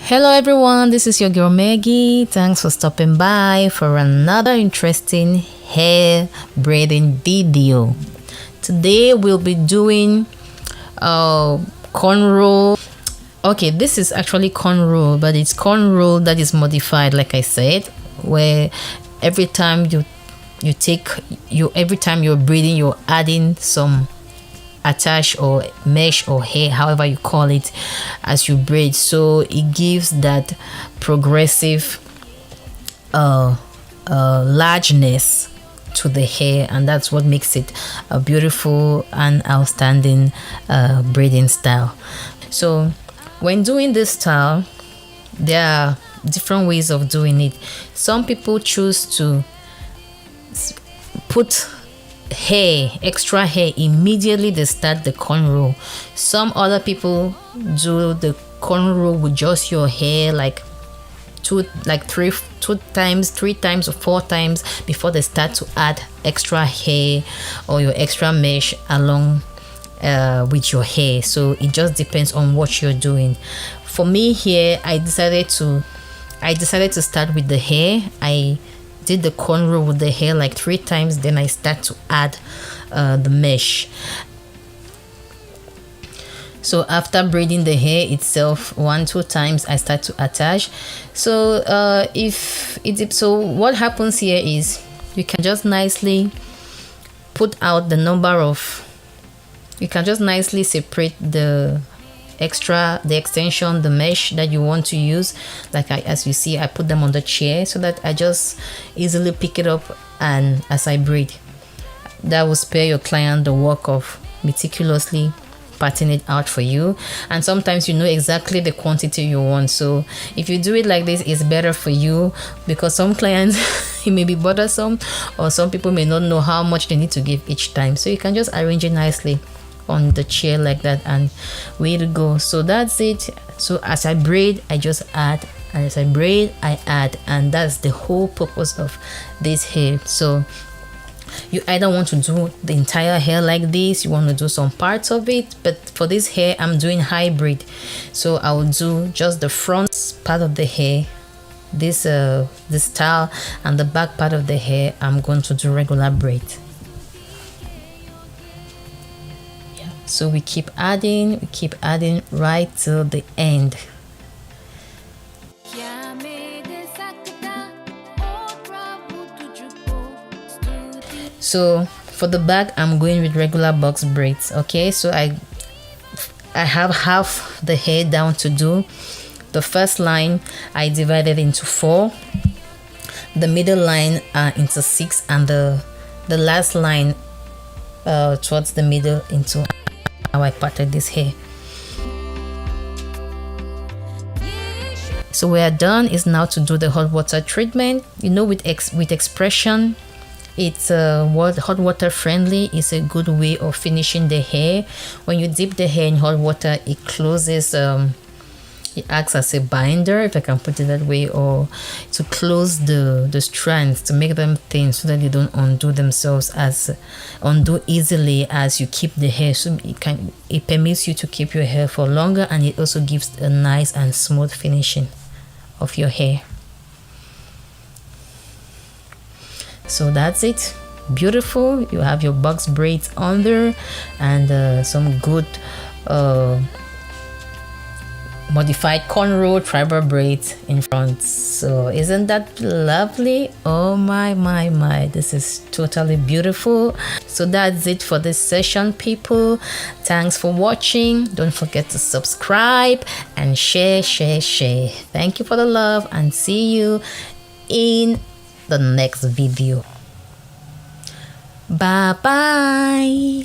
Hello everyone, this is your girl Meggy. Thanks for stopping by for another interesting hair braiding video. Today we'll be doing cornrow. Okay, this is actually cornrow, but it's cornrow that is modified, like I said, where every time every time you're braiding, you're adding some attach or mesh or hair, however you call it, as you braid, so it gives that progressive largeness to the hair, and that's what makes it a beautiful and outstanding braiding style. So when doing this style, there are different ways of doing it. Some people choose to put extra hair immediately they start the cornrow. Some other people do the cornrow with just your hair like three times or four times before they start to add extra hair or your extra mesh along with your hair. So it just depends on what you're doing. For me here, I decided to start with the hair. I did the cornrow with the hair like 3 times, then I start to add the mesh. So after braiding the hair itself 1-2 times, I start to attach. So so what happens here is you can just nicely put out the number of, you can just nicely separate the extension, the mesh that you want to use. Like as you see, I put them on the chair so that I just easily pick it up, and as I braid, that will spare your client the work of meticulously patting it out for you. And sometimes you know exactly the quantity you want, so if you do it like this, it's better for you, because some clients it may be bothersome, or some people may not know how much they need to give each time. So you can just arrange it nicely on the chair like that, and way to go. So that's it. So as I braid, I just add, and as I braid, I add, and that's the whole purpose of this hair. So you either want to do the entire hair like this, you want to do some parts of it, but for this hair I'm doing hybrid. So I will do just the front part of the hair, this style, and the back part of the hair I'm going to do regular braid. So we keep adding right till the end. So for the back, I'm going with regular box braids. Okay, so I have half the hair down to do. The first line I divided into 4, the middle line into 6, and the last line towards the middle into how I parted this hair. So we are done. Is now to do the hot water treatment. You know, with expression, it's hot water friendly. Is a good way of finishing the hair. When you dip the hair in hot water, it closes, it acts as a binder, if I can put it that way, or to close the strands, to make them thin so that they don't undo easily as you keep the hair. So it permits you to keep your hair for longer, and it also gives a nice and smooth finishing of your hair. So that's it. Beautiful. You have your box braids under, and some good modified cornrow tribal braids in front. So isn't that lovely? Oh my, this is totally beautiful. So that's it for this session, people. Thanks for watching. Don't forget to subscribe and share. Thank you for the love, and see you in the next video. Bye bye.